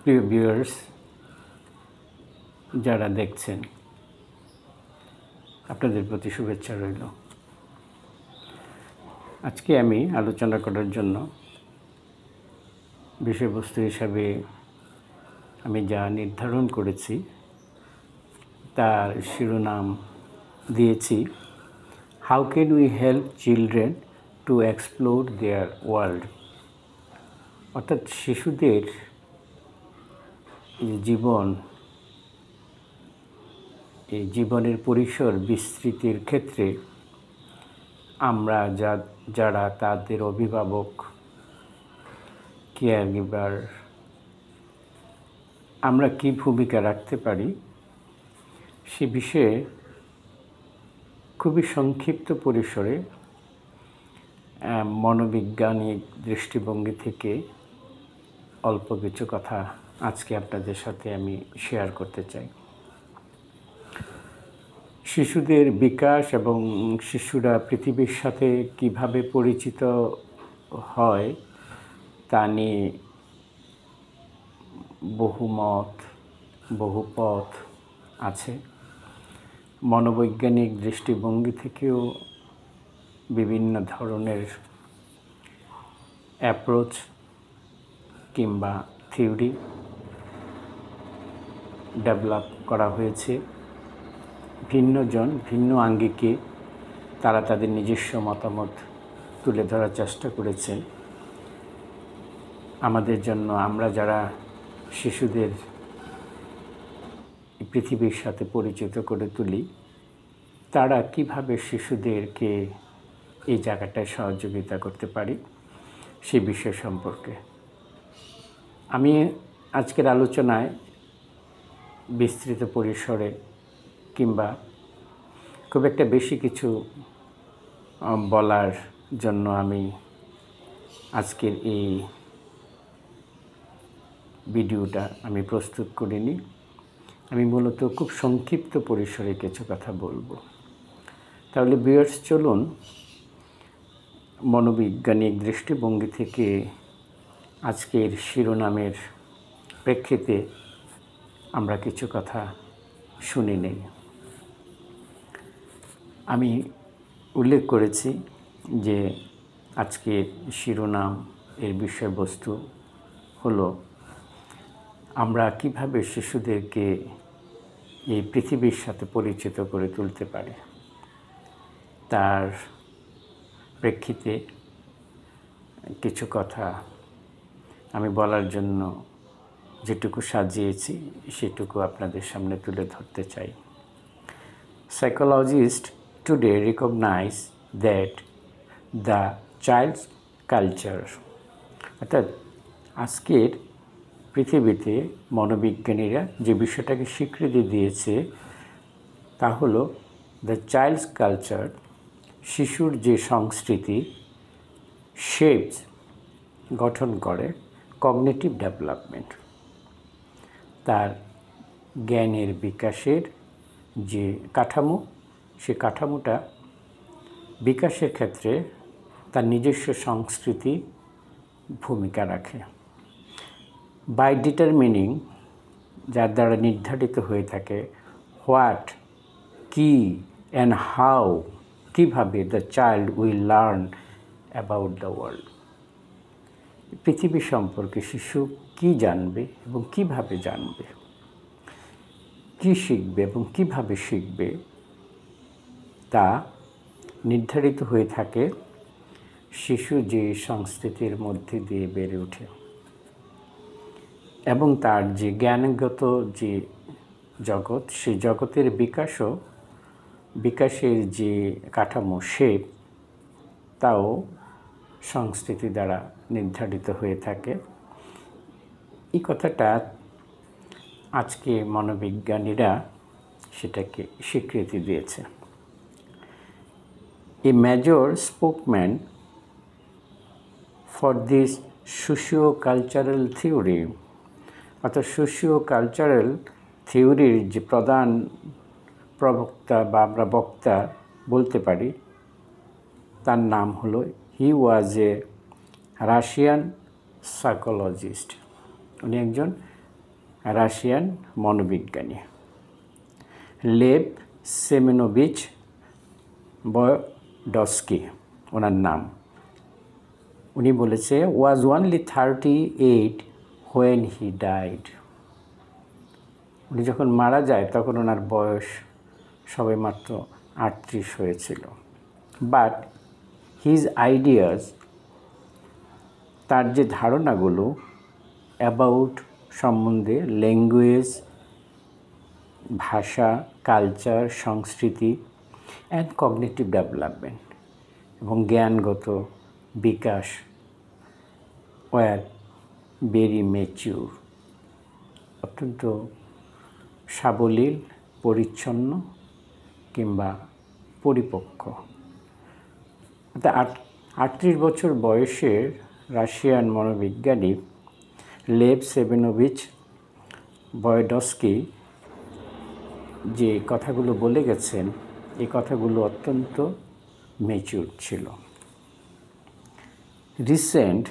প্রিয় ভিউয়ার্স যারা দেখছেন, আপনাদের প্রতি শুভেচ্ছা রইল। আজকে আমি আলোচনা করার জন্য বিষয়বস্তু হিসাবে আমি যা নির্ধারণ করেছি তার শিরোনাম দিয়েছি, how can we help children to explore there world. অর্থাৎ শিশুদের জীবনের পরিসর বিস্তৃতির ক্ষেত্রে আমরা যারা তাদের অভিভাবক, কেয়ার গিভার, আমরা কী ভূমিকা রাখতে পারি সে বিষয়ে খুবই সংক্ষিপ্ত পরিসরে মনোবৈজ্ঞানিক দৃষ্টিভঙ্গি থেকে অল্প কিছু কথা আজকে আপনাদের সাথে আমি শেয়ার করতে চাই। শিশুদের বিকাশ এবং শিশুরা পৃথিবীর সাথে কিভাবে পরিচিত হয় তা নিয়ে বহু পথ আছে। মনোবৈজ্ঞানিক দৃষ্টিভঙ্গি থেকেও বিভিন্ন ধরনের অ্যাপ্রোচ কিংবা থিওরি ডেভেলপ করা হয়েছে। ভিন্ন আঙ্গিকে তারা তাদের নিজস্ব মতামত তুলে ধরার চেষ্টা করেছেন। আমাদের জন্য, আমরা যারা শিশুদের পৃথিবীর সাথে পরিচিত করে তুলি, তারা কিভাবে শিশুদেরকে এই জায়গাটায় সহযোগিতা করতে পারি সে বিষয় সম্পর্কে আমি আজকের আলোচনায় বিস্তৃত পরিসরে কিংবা খুব একটা বেশি কিছু বলার জন্য আমি আজকের এই ভিডিওটা আমি প্রস্তুত করিনি। আমি মূলত খুব সংক্ষিপ্ত পরিসরে কিছু কথা বলবো। তাহলে ভিউয়ার্স, চলুন মনোবৈজ্ঞানিক দৃষ্টিভঙ্গি থেকে আজকের শিরোনামের প্রেক্ষিতে আমরা কিছু কথা শুনে নেই। আমি উল্লেখ করেছি যে আজকের শিরোনাম এর বিষয়বস্তু হলো আমরা কিভাবে শিশুদেরকে এই পৃথিবীর সাথে পরিচিত করে তুলতে পারি। তার প্রেক্ষিতে কিছু কথা আমি বলার জন্য যেটুকু সাজিয়েছি সেটুকু আপনাদের সামনে তুলে ধরতে চাই। Psychologists today recognize that the child's culture, অর্থাৎ আজকের পৃথিবীতে মনোবিজ্ঞানীরা যে বিষয়টাকে স্বীকৃতি দিয়েছে তা হলো দ্য চাইল্ডস কালচার, শিশুর যে সংস্কৃতি শেপস, গঠন করে কগনিটিভ ডেভেলপমেন্ট, তার জ্ঞানের বিকাশের যে কাঠামো, সে কাঠামোটা বিকাশের ক্ষেত্রে তার নিজস্ব সংস্কৃতি ভূমিকা রাখে। বাই ডিটারমিনিং, যার দ্বারা নির্ধারিত হয়ে থাকে হোয়াট, কি, অ্যান্ড হাউ, কীভাবে the child will learn about the world, পৃথিবী সম্পর্কে শিশু কি জানবে এবং কিভাবে জানবে, কি শিখবে এবং কিভাবে শিখবে, তা নির্ধারিত হয়ে থাকে শিশু যে সংস্কৃতির মধ্যে দিয়ে বেড়ে ওঠে এবং তার যে জ্ঞানগত যে জগৎ, সেই জগতের বিকাশের যে কাঠামো, শেপ, তাও সংস্কৃতি দ্বারা নির্ধারিত হয়ে থাকে। এই কথাটা আজকে মনোবিজ্ঞানীরা সেটাকে স্বীকৃতি দিয়েছে। A major spokesman for this socio-cultural theory, অর্থাৎ সোশিও-কালচারাল থিওরির যে প্রধান প্রবক্তা বা আমরা বক্তা বলতে পারি, তার নাম হলো, হি ওয়াজ এ রাশিয়ান সাইকোলজিস্ট। উনি একজন রাশিয়ান মনোবিজ্ঞানী লেভ সেমেনোভিচ বয়ডস্কি ওনার নাম। উনি বলেছে was only 38 when he died. উনি যখন মারা যায় তখন ওনার বয়স সবে মাত্র 38 হয়েছিল। বাট হিজ আইডিয়াস, তার যে ধারণাগুলো অ্যাবাউট সম্বন্ধে, ল্যাঙ্গুয়েজ ভাষা, কালচার, সংস্কৃতি অ্যান্ড কগনিটিভ ডেভেলপমেন্ট এবং জ্ঞানগত বিকাশ ওয়ার ভেরি ম্যাচিউর, অত্যন্ত সাবলীল, পরিচ্ছন্ন কিংবা পরিপক্ক। অর্থাৎ 38 বছর বয়সের রাশিয়ান মনোবিজ্ঞানী লেভ সেমেনোভিচ বয়ডস্কি যে কথাগুলো বলে গেছেন, এই কথাগুলো অত্যন্ত ম্যাচিউর ছিল। রিসেন্ট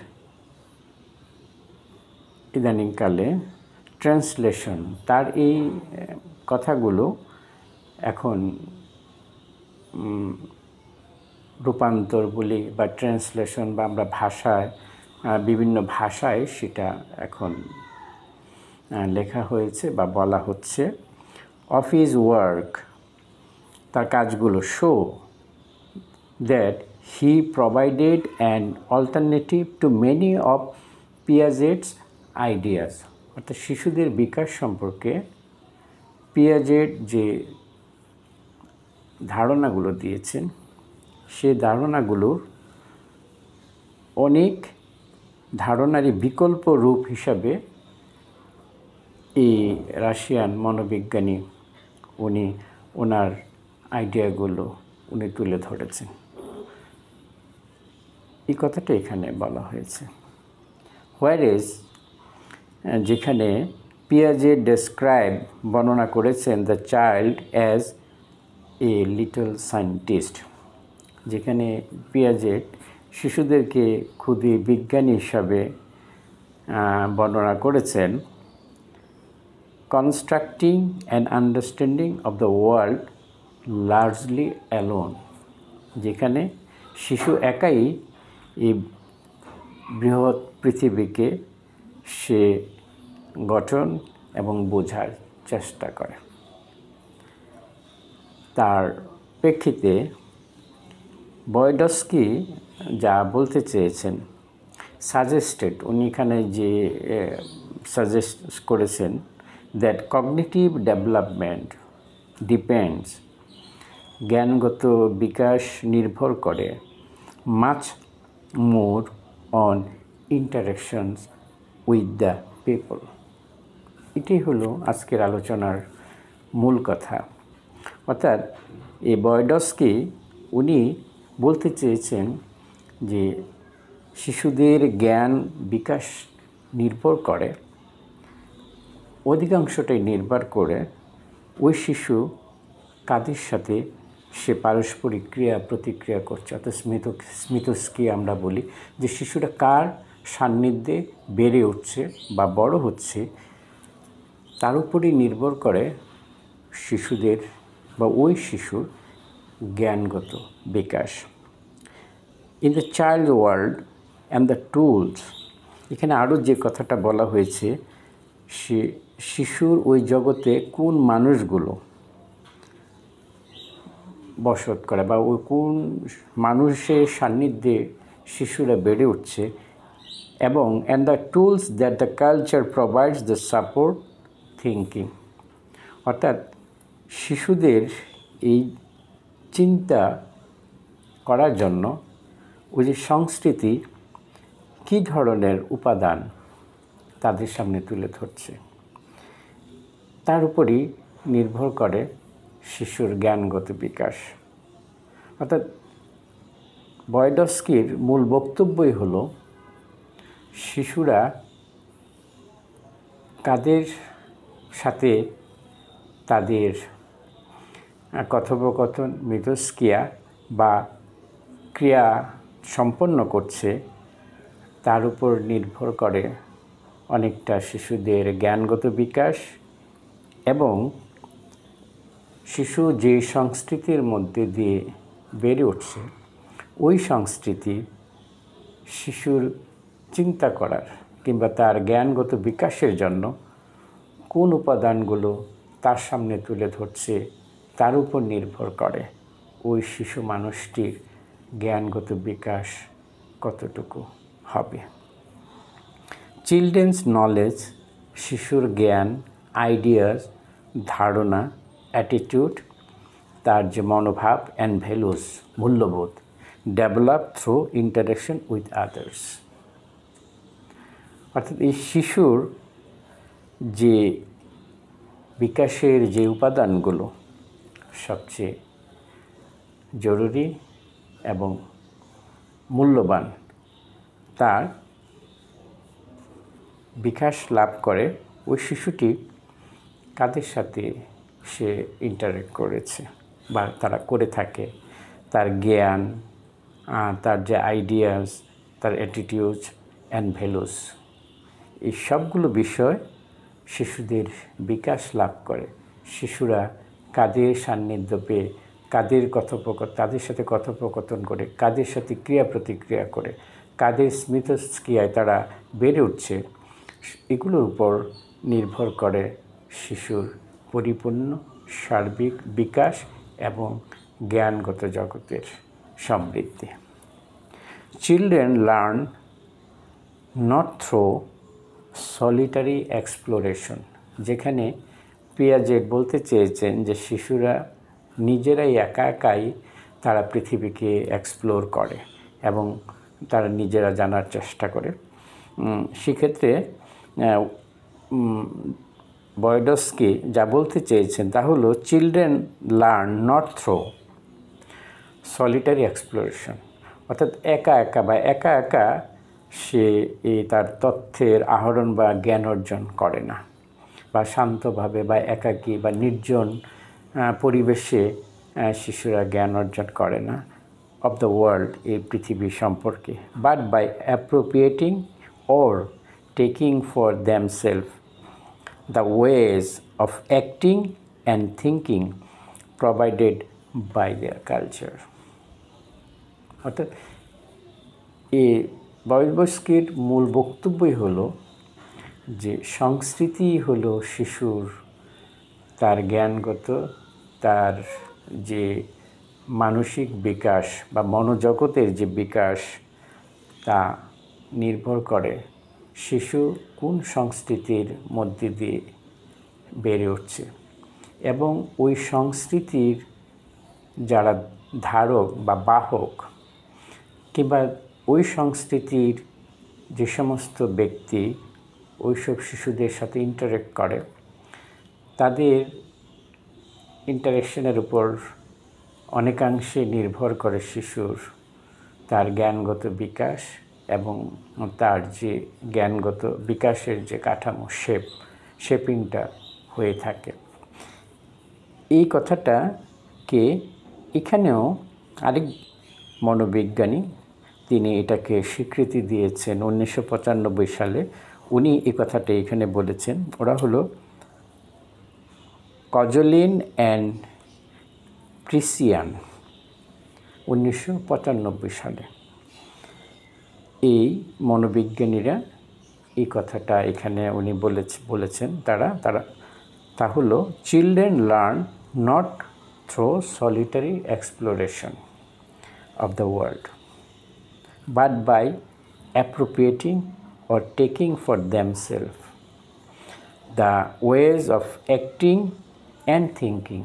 ইদানিংকালে ট্রান্সলেশন, তার এই কথাগুলো এখন রূপান্তর বলি বা ট্রান্সলেশন, বা আমরা ভাষায় বিভিন্ন ভাষায় সেটা এখন লেখা হয়েছে বা বলা হচ্ছে। অফ হিজ ওয়ার্ক, তার কাজগুলো show that he provided an alternative to many of Piaget's ideas. অর্থাৎ শিশুদের বিকাশ সম্পর্কে পিয়াজেট যে ধারণাগুলো দিয়েছেন, সে ধারণাগুলোর অনেক ধারণারই বিকল্প রূপ হিসাবে এই রাশিয়ান মনোবিজ্ঞানী উনি ওনার আইডিয়াগুলো উনি তুলে ধরেছেন। এই কথাটা এখানে বলা হয়েছে। হোয়ারেজ, যেখানে পিয়াজেট ডেসক্রাইব, বর্ণনা করেছেন the child as a little scientist, যেখানে পিয়াজেট শিশুদেরকে ক্ষুদে বিজ্ঞানী হিসাবে বর্ণনা করেছেন। Constructing and understanding of the world largely alone, যেখানে শিশু একাই এই বৃহৎ পৃথিবীকে সে গঠন এবং বোঝার চেষ্টা করে। তার প্রেক্ষিতে বয়ডস্কি যা বলতে চেয়েছেন, সাজেস্টেড, উনি এখানে যে সাজেস্ট করেছেন দ্যাট কগনিটিভ ডেভেলপমেন্ট ডিপেন্ডস, জ্ঞানগত বিকাশ নির্ভর করে much more on interactions with the people. এটাই হলো আজকের আলোচনার মূল কথা। অর্থাৎ এই বয়ডস্কি উনি বলতে চেয়েছেন যে শিশুদের জ্ঞান বিকাশ নির্ভর করে, অধিকাংশটাই নির্ভর করে ওই শিশু কাদের সাথে সে পারস্পরিক ক্রিয়া প্রতিক্রিয়া করছে। অর্থাৎ স্মিথস্ক্রিয়া আমরা বলি, যে শিশুরা কার সান্নিধ্যে বেড়ে উঠছে বা বড় হচ্ছে, তার উপরই নির্ভর করে শিশুদের বা ওই শিশুর জ্ঞানগত বিকাশ। In the child world and the tools, এখানে আরও যে কথাটা বলা হয়েছে, সে শিশুর ওই জগতে কোন মানুষগুলো বসত করে বা ওই কোন মানুষের সান্নিধ্যে শিশুরা বেড়ে উঠছে, এবং and the tools that the culture provides the support thinking. অর্থাৎ শিশুদের এই চিন্তা করার জন্য ওই যে সংস্কৃতি কী ধরনের উপাদান তাদের সামনে তুলে ধরছে, তার উপরই নির্ভর করে শিশুর জ্ঞানগত বিকাশ। অর্থাৎ বয়ডস্কির মূল বক্তব্যই হলো শিশুরা কাদের সাথে তাদের কথোপকথন, মিথস্ক্রিয়া বা ক্রিয়া সম্পন্ন করছে, তার উপর নির্ভর করে অনেকটা শিশুদের জ্ঞানগত বিকাশ এবং শিশু যে সংস্কৃতির মধ্যে দিয়ে বেড়ে উঠছে ওই সংস্কৃতি শিশুর চিন্তা করার কিংবা তার জ্ঞানগত বিকাশের জন্য কোন উপাদানগুলো তার সামনে তুলে ধরছে তার উপর নির্ভর করে ওই শিশু মানুষটির জ্ঞানগত বিকাশ কতটুকু হবে। চিলড্রেন্স নলেজ, শিশুর জ্ঞান, আইডিয়াস, ধারণা, অ্যাটিটিউড, তার যে মনোভাব অ্যান্ড ভ্যালুস, মূল্যবোধ, develop through interaction with others. অর্থাৎ এই শিশুর যে বিকাশের যে উপাদানগুলো সবচেয়ে জরুরি এবং মূল্যবান, তার বিকাশ লাভ করে ওই শিশুটি কাদের সাথে সে ইন্টারেক্ট করেছে বা তারা করে থাকে, তার জ্ঞান, তার যে আইডিয়াস, তার অ্যাটিটিউড অ্যান্ড ভ্যালুস, এই সবগুলো বিষয় শিশুদের বিকাশ লাভ করে। শিশুরা কাদের সান্নিধ্য পেয়ে তাদের সাথে কথোপকথন করে, কাদের সাথে ক্রিয়া প্রতিক্রিয়া করে, কাদের স্মৃতিক্রিয়ায় তারা বেড়ে উঠছে, এগুলোর উপর নির্ভর করে শিশুর পরিপূর্ণ সার্বিক বিকাশ এবং জ্ঞানগত জগতের সমৃদ্ধি। Children learn not through solitary exploration, যেখানে পিয়াজেট বলতে চেয়েছেন যে শিশুরা নিজেরাই একাই তারা পৃথিবীকে এক্সপ্লোর করে এবং তারা নিজেরা জানার চেষ্টা করে। সেক্ষেত্রে বয়ডস্কি যা বলতে চেয়েছেন তা হলো children learn not through solitary exploration, অর্থাৎ একা একা সে তার তথ্যের আহরণ বা জ্ঞান অর্জন করে না, বা শান্তভাবে বা একাকী বা নির্জন পরিবেশে শিশুরা জ্ঞান অর্জন করে না অফ দ্য ওয়ার্ল্ড, এই পৃথিবী সম্পর্কে, but by appropriating or taking for themselves the ways of acting and thinking provided by their culture। অর্থাৎ এই বয়ডস্কির মূল বক্তব্যই হলো যে সংস্কৃতি হলো শিশুর তার জ্ঞানগত, তার যে মানসিক বিকাশ বা মনোজগতের যে বিকাশ, তা নির্ভর করে শিশু কোন সংস্কৃতির মধ্যে দিয়ে বেড়ে উঠছে এবং ওই সংস্কৃতির যারা ধারক বা বাহক কিংবা ওই সংস্কৃতির যে সমস্ত ব্যক্তি ওইসব শিশুদের সাথে ইন্টারেক্ট করে, তাদের ইন্টারেকশনের উপর অনেকাংশে নির্ভর করে শিশুর তার জ্ঞানগত বিকাশ এবং তার যে জ্ঞানগত বিকাশের যে কাঠামো, শেপিংটা হয়ে থাকে। এই কথাটাকে এখানেও আরেক মনোবিজ্ঞানী তিনি এটাকে স্বীকৃতি দিয়েছেন 1995 সালে। উনি এই কথাটা এখানে বলেছেন, ওরা হলো কজলিন অ্যান্ড ক্রিসিয়ান, 1995 সালে। এই মনোবিজ্ঞানীরা এই কথাটা এখানে উনি বলেছেন তা হলো children learn not through solitary exploration of the world, but by appropriating or taking for themselves the ways of acting and thinking,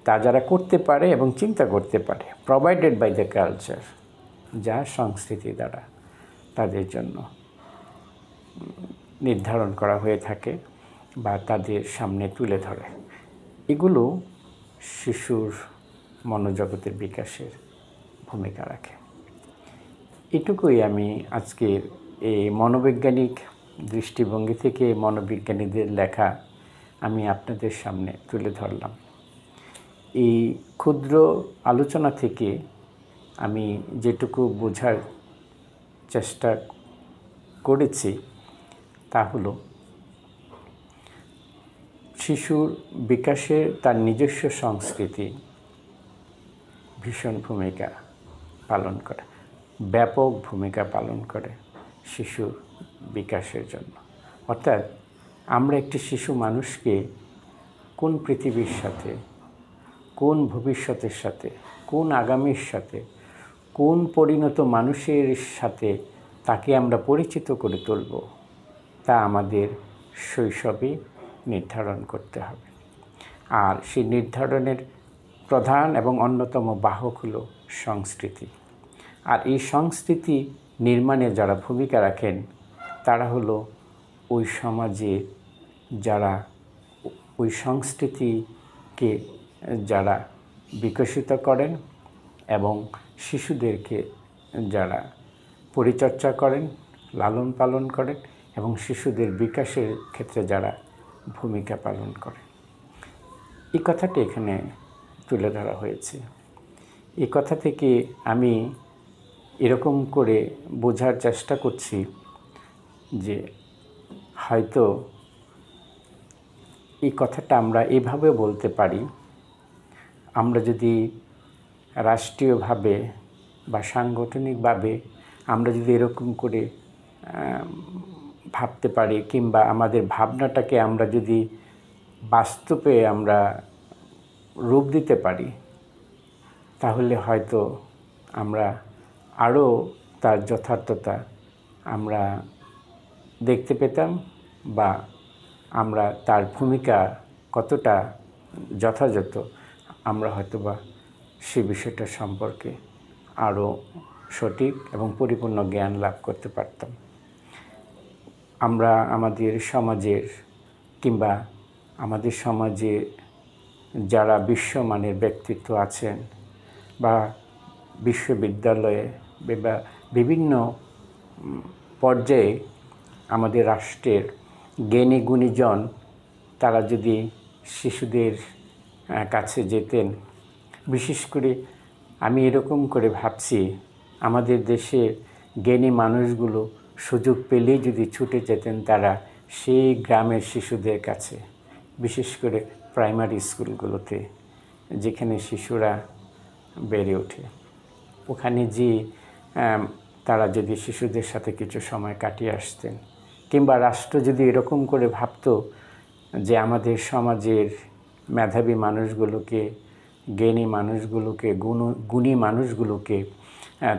তা যারা করতে পারে এবং চিন্তা করতে পারে, provided by the culture, যা সংস্কৃতি দ্বারা তাদের জন্য নির্ধারণ করা হয়ে থাকে বা তাদের সামনে তুলে ধরে, এগুলো শিশুর মনোজগতের বিকাশের ভূমিকা রাখে। এটুকুই আমি আজকের এই মনোবৈজ্ঞানিক দৃষ্টিভঙ্গি থেকে মনোবিজ্ঞানীদের লেখা আমি আপনাদের সামনে তুলে ধরলাম। এই ক্ষুদ্র আলোচনা থেকে আমি যেটুকু বোঝার চেষ্টা করেছি তা হলো শিশুর বিকাশে তার নিজস্ব সংস্কৃতি ভীষণ ভূমিকা পালন করে, ব্যাপক ভূমিকা পালন করে শিশুর বিকাশের জন্য। অর্থাৎ আমরা একটি শিশু মানুষকে কোন পৃথিবীর সাথে, কোন ভবিষ্যতের সাথে, কোন আগামীর সাথে, কোন পরিণত মানুষের সাথে তাকে আমরা পরিচিত করে তুলব, তা আমাদের শৈশবে নির্ধারণ করতে হবে। আর সেই নির্ধারণের প্রধান এবং অন্যতম বাহক হলো সংস্কৃতি। আর এই সংস্কৃতি নির্মাণে যারা ভূমিকা রাখেন তারা হলো ওই সমাজে যারা ওই সংস্কৃতিকে যারা বিকশিত করেন এবং শিশুদেরকে যারা পরিচর্যা করেন, লালন পালন করেন এবং শিশুদের বিকাশের ক্ষেত্রে যারা ভূমিকা পালন করে। এই কথাটি এখানে তুলে ধরা হয়েছে। এই কথা থেকে আমি এরকম করে বোঝার চেষ্টা করছি যে হয়তো এই কথাটা আমরা এভাবে বলতে পারি, আমরা যদি রাষ্ট্রীয়ভাবে বা সাংগঠনিকভাবে আমরা যদি এরকম করে ভাবতে পারি, কিংবা আমাদের ভাবনাটাকে আমরা যদি বাস্তবে আমরা রূপ দিতে পারি, তাহলে হয়তো আমরা আরও তার যথার্থতা আমরা দেখতে পেতাম, বা আমরা তার ভূমিকা কতটা যথাযথ আমরা হয়তোবা সে বিষয়টা সম্পর্কে আরও সঠিক এবং পরিপূর্ণ জ্ঞান লাভ করতে পারতাম। আমরা আমাদের সমাজের কিংবা আমাদের সমাজে যারা বিশ্বমানের ব্যক্তিত্ব আছেন বা বিশ্ববিদ্যালয়ে বা বিভিন্ন পর্যায়ে আমাদের রাষ্ট্রের জ্ঞানী গুণীজন তারা যদি শিশুদের কাছে যেতেন, বিশেষ করে আমি এরকম করে ভাবছি, আমাদের দেশে জ্ঞানী মানুষগুলো সুযোগ পেলেই যদি ছুটে যেতেন তারা সেই গ্রামের শিশুদের কাছে, বিশেষ করে প্রাইমারি স্কুলগুলোতে যেখানে শিশুরা বেড়ে ওঠে, ওখানে যে তারা যদি শিশুদের সাথে কিছু সময় কাটিয়ে আসতেন, কিংবা রাষ্ট্র যদি এরকম করে ভাবতো যে আমাদের সমাজের মেধাবী মানুষগুলোকে, জ্ঞানী মানুষগুলোকে, গুণী মানুষগুলোকে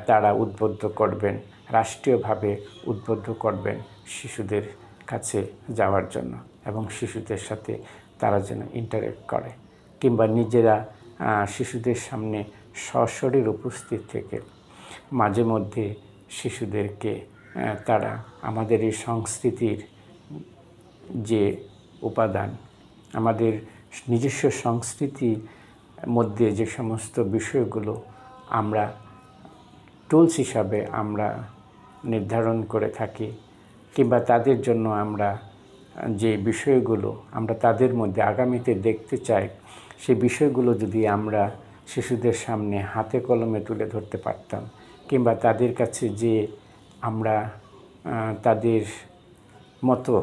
তারা উদ্বুদ্ধ করবেন, রাষ্ট্রীয়ভাবে উদ্বুদ্ধ করবেন শিশুদের কাছে যাওয়ার জন্য এবং শিশুদের সাথে তারা যেন ইন্টারেক্ট করে, কিংবা নিজেরা শিশুদের সামনে সশরীরে উপস্থিত থেকে মাঝে মধ্যে শিশুদেরকে তারা আমাদের এই সংস্কৃতির যে উপাদান, আমাদের নিজস্ব সংস্কৃতির মধ্যে যে সমস্ত বিষয়গুলো আমরা টুলস হিসাবে আমরা নির্ধারণ করে থাকি, কিংবা তাদের জন্য আমরা যে বিষয়গুলো আমরা তাদের মধ্যে আগামীতে দেখতে চাই, সেই বিষয়গুলো যদি আমরা শিশুদের সামনে হাতে কলমে তুলে ধরতে পারতাম, কিংবা তাদের কাছে যে আমরা তাদের মতো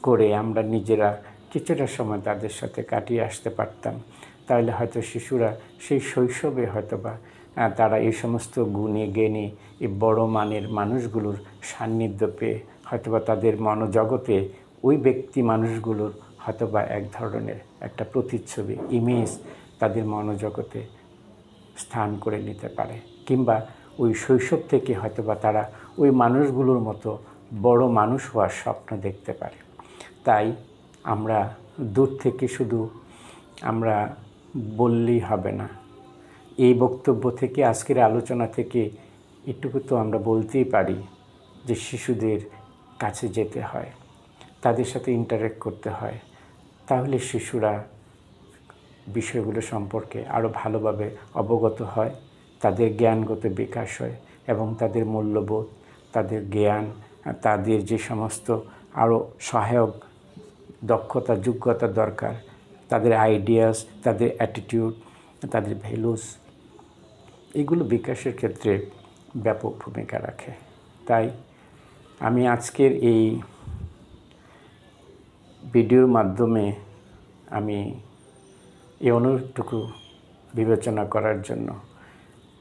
করে আমরা নিজেরা কিছুটা সময় তাদের সাথে কাটিয়ে আসতে পারতাম, তাহলে হয়তো শিশুরা সেই শৈশবে হয়তোবা তারা এই সমস্ত গুণী জ্ঞানী এই বড় মানের মানুষগুলোর সান্নিধ্য পেয়ে হয়তোবা তাদের মনোজগতে ওই ব্যক্তি মানুষগুলোর হয়তোবা এক ধরনের একটা প্রতিচ্ছবি, ইমেজ তাদের মনোজগতে স্থান করে নিতে পারে, কিংবা ওই শৈশব থেকে হয়তোবা তারা ওই মানুষগুলোর মতো বড় মানুষ হওয়ার স্বপ্ন দেখতে পারে। তাই আমরা দূর থেকে শুধু আমরা বললেই হবে না, এই বক্তব্য থেকে, আজকের আলোচনা থেকে এটুকু তো আমরা বলতেই পারি যে শিশুদের কাছে যেতে হয়, তাদের সাথে ইন্টারেক্ট করতে হয়, তাহলে শিশুরা বিষয়গুলো সম্পর্কে আরও ভালোভাবে অবগত হয়, তাদের জ্ঞানগত বিকাশ হয় এবং তাদের মূল্যবোধ, তাদের জ্ঞান, তাদের যে সমস্ত আরও সহায়ক দক্ষতা যোগ্যতা দরকার, তাদের আইডিয়াস, তাদের অ্যাটিটিউড, তাদের ভ্যালুস, এগুলো বিকাশের ক্ষেত্রে ব্যাপক ভূমিকা রাখে। তাই আমি আজকের এই ভিডিওর মাধ্যমে আমি এই অনুরোধটুকু বিবেচনা করার জন্য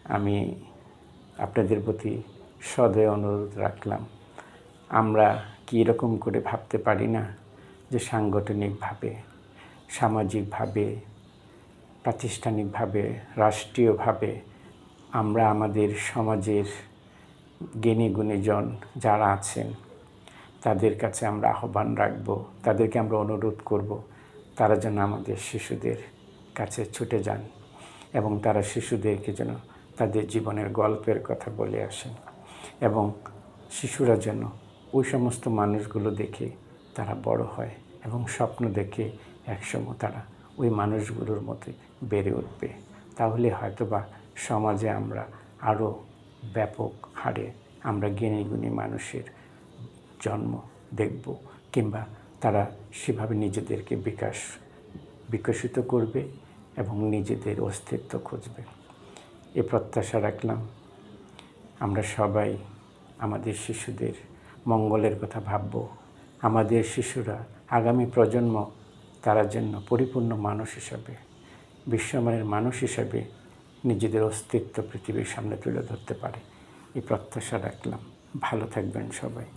আমি আপনাদের প্রতি সদয় অনুরোধ রাখলাম। আমরা কি এরকম করে ভাবতে পারি না যে সাংগঠনিকভাবে, সামাজিকভাবে, প্রাতিষ্ঠানিকভাবে, রাষ্ট্রীয়ভাবে আমরা আমাদের সমাজের জ্ঞানী গুণীজন যারা আছেন তাদের কাছে আমরা আহ্বান রাখব, তাদেরকে আমরা অনুরোধ করব তারা যেন আমাদের শিশুদের কাছে ছুটে যান এবং তারা শিশুদেরকে যেন তাদের জীবনের গল্পের কথা বলে আসেন এবং শিশুরা যেন ওই সমস্ত মানুষগুলো দেখে তারা বড় হয় এবং স্বপ্ন দেখে একসময় তারা ওই মানুষগুলোর মধ্যে বেড়ে উঠবে। তাহলে হয়তোবা সমাজে আমরা আরও ব্যাপক হারে আমরা জ্ঞানী গুণী মানুষের জন্ম দেখব, কিংবা তারা সেভাবে নিজেদেরকে বিকশিত করবে এবং নিজেদের অস্তিত্ব খুঁজবে। এ প্রত্যাশা রাখলাম। আমরা সবাই আমাদের শিশুদের মঙ্গলের কথা ভাবব। আমাদের শিশুরা আগামী প্রজন্ম তারা যেন পরিপূর্ণ মানুষ হিসাবে, বিশ্বমানের মানুষ হিসাবে নিজেদের অস্তিত্ব পৃথিবীর সামনে তুলে ধরতে পারে, এই প্রত্যাশা রাখলাম। ভালো থাকবেন সবাই।